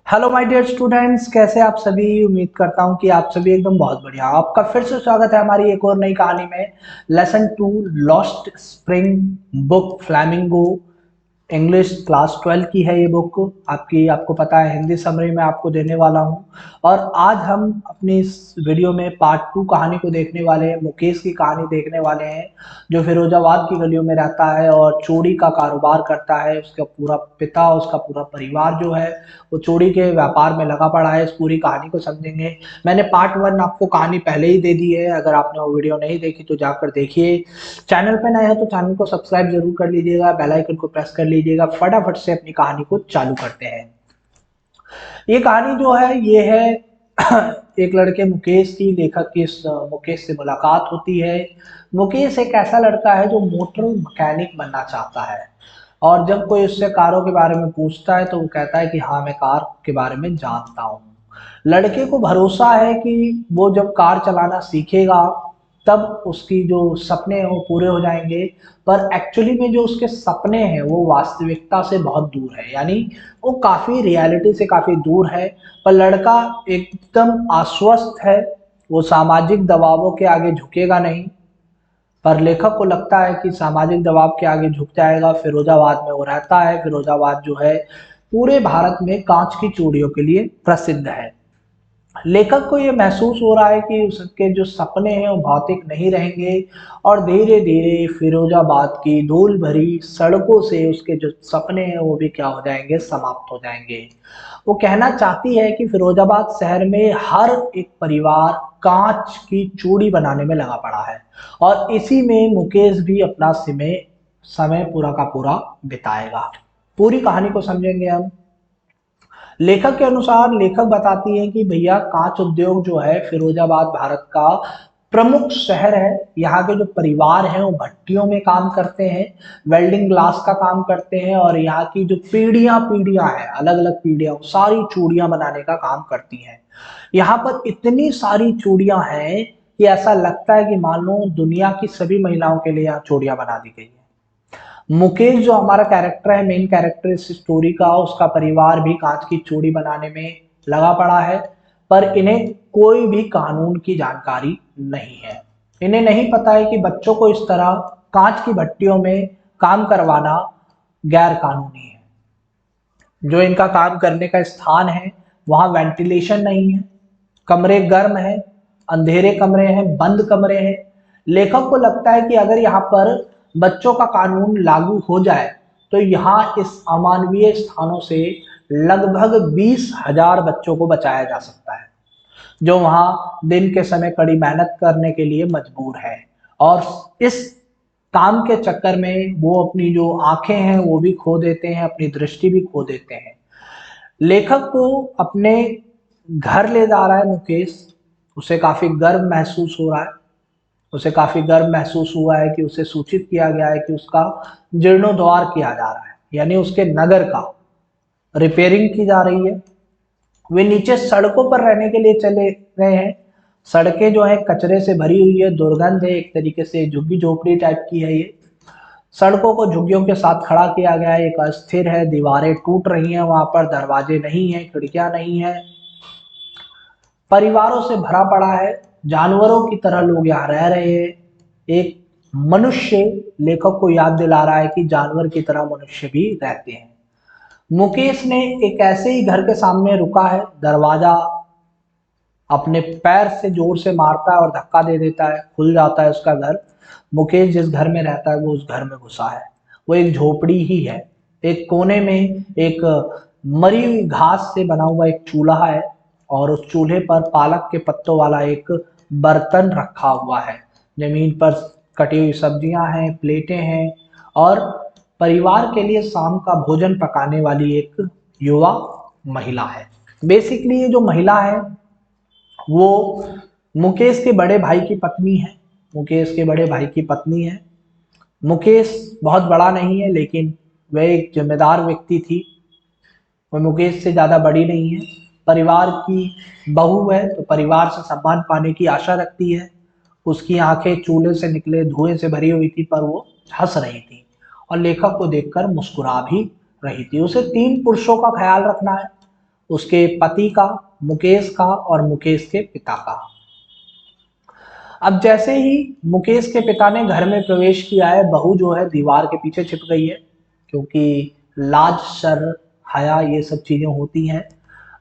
Hello my dear students, कैसे आप सभी। उम्मीद करता हूं कि आप सभी एकदम बहुत बढ़िया। आपका फिर से स्वागत है हमारी एक और नई कहानी में। Lesson 2 lost spring book flamingo English class 12 की है ये बुक। आपको पता है, हिंदी समरी में आपको देने वाला हूं। और आज हम अपनी इस वीडियो में पार्ट 2 कहानी को देखने वाले हैं। मुकेश की कहानी देखने वाले हैं, जो फिरोजाबाद की गलियों में रहता है और चूड़ी का कारोबार करता है। उसका पूरा पिता, उसका पूरा परिवार जो है वो चूड़ी के व्यापार में लगा पड़ा है। इस पूरी कहानी को समझेंगे। मैंने पार्ट 1 आपको कहानी पहले ही दे दी है, अगर आपने वो वीडियो नहीं देखी तो जाकर देखिए। चैनल पे नए हैं तो चैनल को सब्सक्राइब जरूर कर लीजिएगा, बेल आइकन को प्रेस कर लीजिएगा। फटाफट से अपनी कहानी को चालू करते हैं। ये कहानी जो है ये है एक लड़के मुकेश की, लेखक की मुकेश से मुलाकात होती है। मुकेश एक ऐसा लड़का है जो मोटर मैकेनिक बनना चाहता है। और जब कोई उससे कारों के बारे में पूछता है तो वो कहता है कि हाँ, मैं कार के बारे में जानता हूँ। लड़के को भरोसा है कि वो जब कार चलाना सीखेगा तब उसकी जो सपने हैं वो पूरे हो जाएंगे। पर एक्चुअली में जो उसके सपने हैं वो वास्तविकता से बहुत दूर है, यानी वो काफी रियलिटी से काफी दूर है। पर लड़का एकदम आश्वस्त है, वो सामाजिक दबावों के आगे झुकेगा नहीं। पर लेखक को लगता है कि सामाजिक दबाव के आगे झुक जाएगा। फिरोजाबाद में वो रहता है। फिरोजाबाद जो है पूरे भारत में कांच की चूड़ियों के लिए प्रसिद्ध है। लेखक को ये महसूस हो रहा है कि उसके जो सपने हैं वो भौतिक नहीं रहेंगे और धीरे धीरे फिरोजाबाद की धूल भरी सड़कों से उसके जो सपने हैं वो भी क्या हो जाएंगे, समाप्त हो जाएंगे। वो कहना चाहती है कि फिरोजाबाद शहर में हर एक परिवार कांच की चूड़ी बनाने में लगा पड़ा है और इसी में मुकेश भी अपना समय समय पूरा का पूरा बिताएगा। पूरी कहानी को समझेंगे हम। लेखक के अनुसार लेखक बताती है कि भैया, कांच उद्योग जो है फिरोजाबाद भारत का प्रमुख शहर है। यहाँ के जो परिवार हैं वो भट्टियों में काम करते हैं, वेल्डिंग ग्लास का काम करते हैं और यहाँ की जो पीढ़ियां पीढ़ियां हैं, अलग अलग पीढ़ियां, सारी चूड़ियां बनाने का काम करती हैं। यहाँ पर इतनी सारी चूड़ियां हैं कि ऐसा लगता है कि मान लो दुनिया की सभी महिलाओं के लिए यहाँ चूड़ियां बना दी गई है। मुकेश जो हमारा कैरेक्टर है, मेन कैरेक्टर इस स्टोरी का, उसका परिवार भी कांच की चूड़ी बनाने में लगा पड़ा है। पर इन्हें कोई भी कानून की जानकारी नहीं है। इन्हें नहीं पता है कि बच्चों को इस तरह कांच की भट्टियों में काम करवाना गैर कानूनी है। जो इनका काम करने का स्थान है वहां वेंटिलेशन नहीं है, कमरे गर्म है, अंधेरे कमरे हैं, बंद कमरे हैं। लेखक को लगता है कि अगर यहाँ पर बच्चों का कानून लागू हो जाए तो यहाँ इस अमानवीय स्थानों से लगभग 20,000 बच्चों को बचाया जा सकता है, जो वहां दिन के समय कड़ी मेहनत करने के लिए मजबूर है। और इस काम के चक्कर में वो अपनी जो आंखें हैं वो भी खो देते हैं, अपनी दृष्टि भी खो देते हैं। लेखक को अपने घर ले जा रहा है मुकेश। उसे काफी गर्व महसूस हो रहा है। उसे काफी गर्व महसूस हुआ है कि उसे सूचित किया गया है कि उसका जीर्णोद्धार किया जा रहा है, यानी उसके नगर का रिपेयरिंग की जा रही है। वे नीचे सड़कों पर रहने के लिए चले गए हैं। सड़कें जो है कचरे से भरी हुई है, दुर्गंध है, एक तरीके से झुग्गी झोपड़ी टाइप की है ये। सड़कों को झुग्गियों के साथ खड़ा किया गया है, एक अस्थिर है, दीवारें टूट रही हैं, वहां पर दरवाजे नहीं है, खिड़कियां नहीं है। परिवारों से भरा पड़ा है, जानवरों की तरह लोग यहाँ रह रहे हैं। एक मनुष्य लेखक को याद दिला रहा है कि जानवर की तरह मनुष्य भी रहते हैं। मुकेश ने एक ऐसे ही घर के सामने रुका है, दरवाजा अपने पैर से जोर से मारता है और धक्का दे देता है, खुल जाता है उसका घर। मुकेश जिस घर में रहता है वो उस घर में घुसा है। वो एक झोपड़ी ही है। एक कोने में एक मरी हुई घास से बना हुआ एक चूल्हा है और उस चूल्हे पर पालक के पत्तों वाला एक बर्तन रखा हुआ है। जमीन पर कटी हुई सब्जियां हैं, प्लेटें हैं और परिवार के लिए शाम का भोजन पकाने वाली एक युवा महिला है। बेसिकली ये जो महिला है वो मुकेश के बड़े भाई की पत्नी है। मुकेश के बड़े भाई की पत्नी है। मुकेश बहुत बड़ा नहीं है, लेकिन वह एक जिम्मेदार व्यक्ति थी। वह मुकेश से ज्यादा बड़ी नहीं है। परिवार की बहू है तो परिवार से सम्मान पाने की आशा रखती है। उसकी आंखें चूल्हे से निकले धुएं से भरी हुई थी, पर वो हंस रही थी और लेखक को देखकर मुस्कुरा भी रही थी। उसे 3 पुरुषों का ख्याल रखना है। उसके पति का, मुकेश का और मुकेश के पिता का। अब जैसे ही मुकेश के पिता ने घर में प्रवेश किया है, बहू जो है दीवार के पीछे छिप गई है, क्योंकि लाज, शर्म, हया ये सब चीजें होती हैं।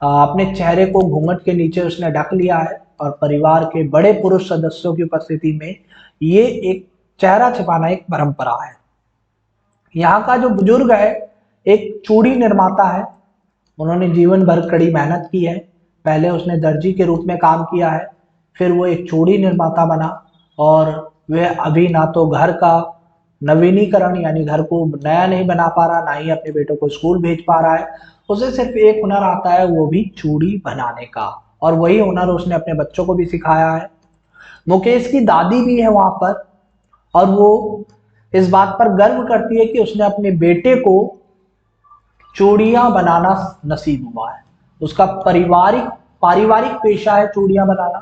अपने चेहरे को घूंघट के नीचे उसने ढक लिया है और परिवार के बड़े पुरुष सदस्यों की उपस्थिति में ये एक चेहरा छिपाना एक परंपरा है। यहाँ का जो बुजुर्ग है एक चूड़ी निर्माता है। उन्होंने जीवन भर कड़ी मेहनत की है। पहले उसने दर्जी के रूप में काम किया है, फिर वो एक चूड़ी निर्माता बना और वह अभी ना तो घर का नवीनीकरण यानी घर को नया नहीं बना पा रहा, ना ही अपने बेटों को स्कूल भेज पा रहा है। उसे सिर्फ एक हुनर आता है, वो भी चूड़ी बनाने का, और वही हुनर उसने अपने बच्चों को भी सिखाया है। मुकेश की दादी भी है वहां पर, और वो इस बात पर गर्व करती है कि उसने अपने बेटे को चूड़ियां बनाना नसीब हुआ है। उसका पारिवारिक पारिवारिक पेशा है चूड़ियां बनाना।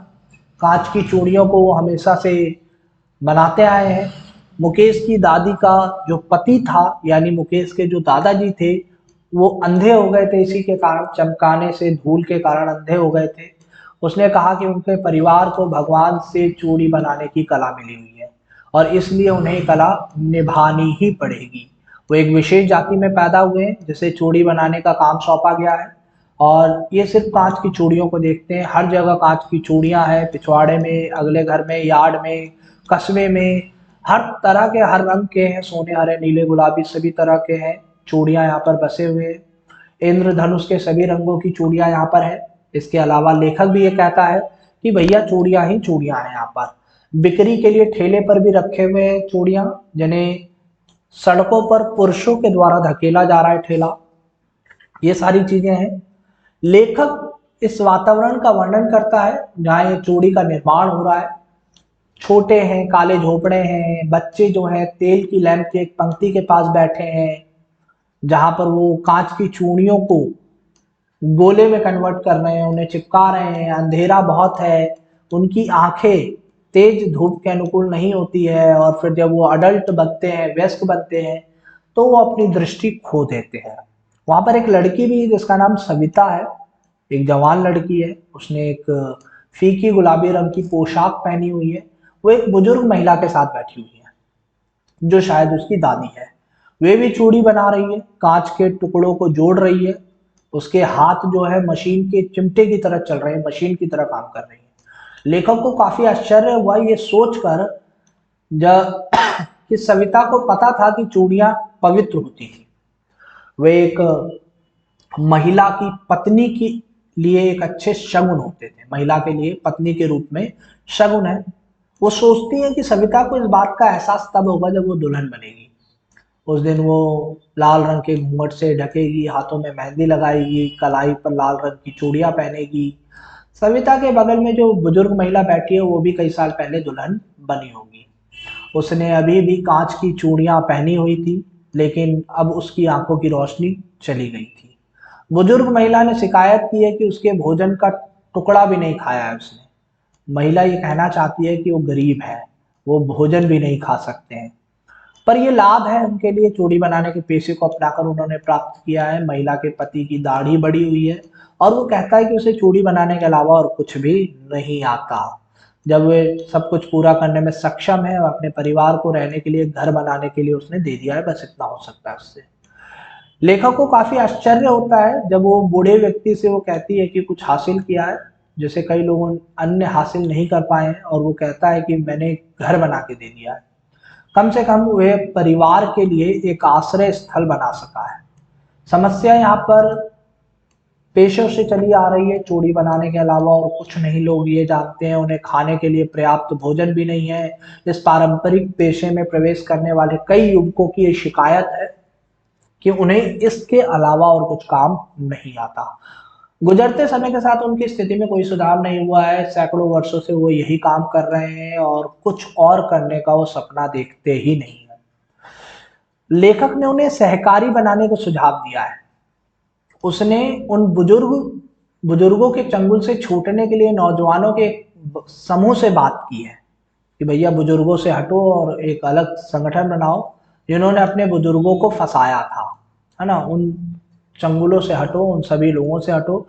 कांच की चूड़ियों को वो हमेशा से बनाते आए हैं। मुकेश की दादी का जो पति था यानी मुकेश के जो दादाजी थे, वो अंधे हो गए थे, इसी के कारण चमकाने से, धूल के कारण अंधे हो गए थे। उसने कहा कि उनके परिवार को भगवान से चूड़ी बनाने की कला मिली हुई है और इसलिए उन्हें कला निभानी ही पड़ेगी। वो एक विशेष जाति में पैदा हुए हैं जिसे चूड़ी बनाने का काम सौंपा गया है, और ये सिर्फ कांच की चूड़ियों को देखते हैं। हर जगह कांच की चूड़ियां हैं, पिछवाड़े में, अगले घर में, यार्ड में, कस्बे में, हर तरह के, हर रंग के हैं, सोने, हरे, नीले, गुलाबी, सभी तरह के हैं चूड़ियां यहाँ पर बसे हुए हैं। इंद्रधनुष के सभी रंगों की चूड़ियां यहाँ पर है। इसके अलावा लेखक भी ये कहता है कि भैया चूड़ियां ही चूड़ियां हैं यहाँ पर। बिक्री के लिए ठेले पर भी रखे हुए हैं चूड़ियां, जिन्हें सड़कों पर पुरुषों के द्वारा धकेला जा रहा है ठेला। ये सारी चीजें हैं। लेखक इस वातावरण का वर्णन करता है जहाँ ये चूड़ी का निर्माण हो रहा है। छोटे हैं, काले झोपड़े हैं, बच्चे जो हैं तेल की लैंप की एक पंक्ति के पास बैठे हैं, जहां पर वो कांच की चूड़ियों को गोले में कन्वर्ट कर रहे हैं, उन्हें चिपका रहे हैं। अंधेरा बहुत है, उनकी आंखें तेज धूप के अनुकूल नहीं होती है, और फिर जब वो अडल्ट बनते हैं, वयस्क बनते हैं, तो वो अपनी दृष्टि खो देते हैं। वहां पर एक लड़की भी है जिसका नाम सविता है, एक जवान लड़की है। उसने एक फीकी गुलाबी रंग की पोशाक पहनी हुई है। वो एक बुजुर्ग महिला के साथ बैठी हुई है जो शायद उसकी दादी है। वे भी चूड़ी बना रही है, कांच के टुकड़ों को जोड़ रही है। उसके हाथ जो है मशीन के चिमटे की तरह चल रहे हैं, मशीन की तरह काम कर रही है। लेखक को काफी आश्चर्य हुआ ये सोचकर जब कि सविता को पता था कि चूड़ियां पवित्र होती थी। वे एक महिला की पत्नी के लिए एक अच्छे शगुन होते थे, महिला के लिए पत्नी के रूप में शगुन है। वो सोचती है कि सविता को इस बात का एहसास तब होगा जब वो दुल्हन बनेगी। उस दिन वो लाल रंग के घूंघट से ढकेगी, हाथों में मेहंदी लगाएगी, कलाई पर लाल रंग की चूड़ियां पहनेगी। सविता के बगल में जो बुजुर्ग महिला बैठी है वो भी कई साल पहले दुल्हन बनी होगी। उसने अभी भी कांच की चूड़ियां पहनी हुई थी, लेकिन अब उसकी आंखों की रोशनी चली गई थी। बुजुर्ग महिला ने शिकायत की है कि उसके भोजन का टुकड़ा भी नहीं खाया है उसने। महिला ये कहना चाहती है कि वो गरीब है, वो भोजन भी नहीं खा सकते हैं। पर ये लाभ है उनके लिए, चूड़ी बनाने के पेशे को अपनाकर उन्होंने प्राप्त किया है। महिला के पति की दाढ़ी बड़ी हुई है और वो कहता है कि उसे चूड़ी बनाने के अलावा और कुछ भी नहीं आता। जब वे सब कुछ पूरा करने में सक्षम है और अपने परिवार को रहने के लिए घर बनाने के लिए उसने दे दिया है, बस इतना हो सकता है उससे। लेखक को काफी आश्चर्य होता है जब वो बूढ़े व्यक्ति से वो कहती है कि कुछ हासिल किया है जिसे कई लोग अन्य हासिल नहीं कर पाए हैं, और वो कहता है कि मैंने घर बना के दे दिया है। कम से कम वे परिवार के लिए एक आश्रय स्थल बना सका है। समस्या यहाँ पर पेशों से चली आ रही है, चूड़ी बनाने के अलावा और कुछ नहीं लोग ये जानते हैं। उन्हें खाने के लिए पर्याप्त भोजन भी नहीं है। इस पारंपरिक पेशे में प्रवेश करने वाले कई युवकों की ये शिकायत है कि उन्हें इसके अलावा और कुछ काम नहीं आता। गुजरते समय के साथ उनकी स्थिति में कोई सुधार नहीं हुआ है। सैकड़ों वर्षों से वो यही काम कर रहे हैं और कुछ और करने का वो सपना देखते ही नहीं है। लेखक ने उन्हें सहकारी बनाने का सुझाव दिया है। उसने उन बुजुर्गों के चंगुल से छूटने के लिए नौजवानों के समूह से बात की है कि भैया बुजुर्गों से हटो और एक अलग संगठन बनाओ। जिन्होंने अपने बुजुर्गों को फंसाया था, है ना, उन चंगुलों से हटो, उन सभी लोगों से हटो।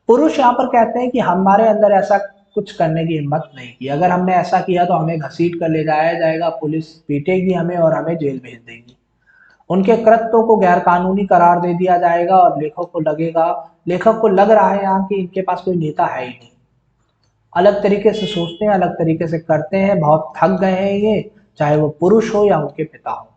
पुरुष यहाँ पर कहते हैं कि हमारे अंदर ऐसा कुछ करने की हिम्मत नहीं की, अगर हमने ऐसा किया तो हमें घसीट कर ले जाया जाएगा, पुलिस पीटेगी हमें और हमें जेल भेज देगी। उनके कृत्यों को गैर कानूनी करार दे दिया जाएगा और लेखक को लग रहा है यहाँ कि इनके पास कोई नेता है ही नहीं। अलग तरीके से सोचते हैं, अलग तरीके से करते हैं, बहुत थक गए हैं ये, चाहे वो पुरुष हो या उनके पिता हो।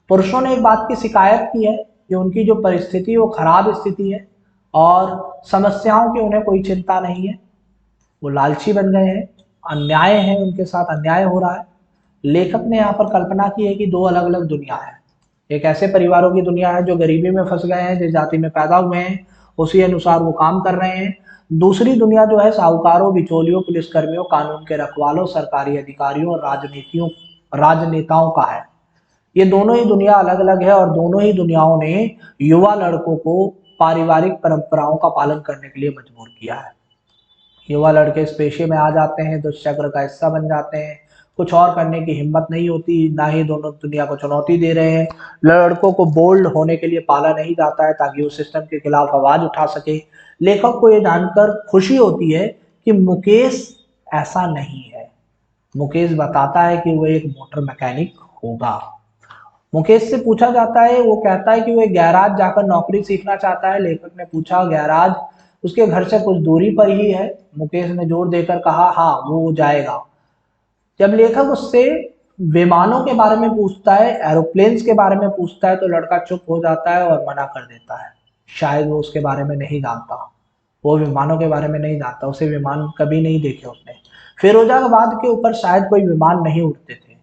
पुरुषों ने एक बात की शिकायत की है कि उनकी जो परिस्थिति है वो खराब स्थिति है और समस्याओं की उन्हें कोई चिंता नहीं है। वो लालची बन गए हैं, अन्याय है, उनके साथ अन्याय हो रहा है। लेखक ने यहाँ पर कल्पना की है कि दो अलग अलग दुनिया है। एक ऐसे परिवारों की दुनिया है जो गरीबी में फंस गए हैं, जिस जाति में पैदा हुए हैं उसी अनुसार वो काम कर रहे हैं। दूसरी दुनिया जो है साहूकारों, बिचौलियों, पुलिसकर्मियों, कानून के रखवालों, सरकारी अधिकारियों और राजनेताओं का है। ये दोनों ही दुनिया अलग अलग है और दोनों ही दुनियाओं ने युवा लड़कों को पारिवारिक परंपराओं का पालन करने के लिए मजबूर किया है। युवा लड़के इस पेशे में आ जाते हैं तो चक्र का हिस्सा बन जाते हैं, कुछ और करने की हिम्मत नहीं होती, ना ही दोनों दुनिया को चुनौती दे रहे हैं। लड़कों को बोल्ड होने के लिए पाला नहीं जाता है ताकि वो सिस्टम के खिलाफ आवाज उठा सके। लेखक को ये जानकर खुशी होती है कि मुकेश ऐसा नहीं है। मुकेश बताता है कि वो एक मोटर मैकेनिक होगा। मुकेश से पूछा जाता है, वो कहता है कि वो एक गैराज जाकर नौकरी सीखना चाहता है। लेखक ने पूछा, गैराज उसके घर से कुछ दूरी पर ही है? मुकेश ने जोर देकर कहा, हाँ वो जाएगा। जब लेखक उससे विमानों के बारे में पूछता है, एरोप्लेन्स के बारे में पूछता है, तो लड़का चुप हो जाता है और मना कर देता है। शायद वो उसके बारे में नहीं जानता, वो विमानों के बारे में नहीं जानता, उसे विमान कभी नहीं देखे उसने। फिरोजाबाद के ऊपर शायद कोई विमान नहीं उड़ते थे,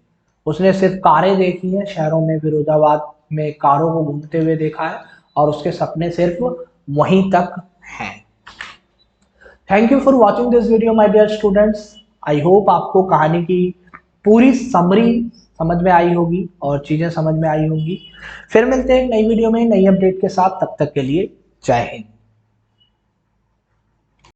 उसने सिर्फ कारें देखी हैं शहरों में। फिरोजाबाद में कारों को घूमते हुए देखा है और उसके सपने सिर्फ वहीं तक हैं। Thank you for watching this video my dear students. I hope आपको कहानी की पूरी समरी समझ में आई होगी और चीजें समझ में आई होंगी। फिर मिलते हैं एक नई वीडियो में नई अपडेट के साथ, तब तक के लिए जय हिंद।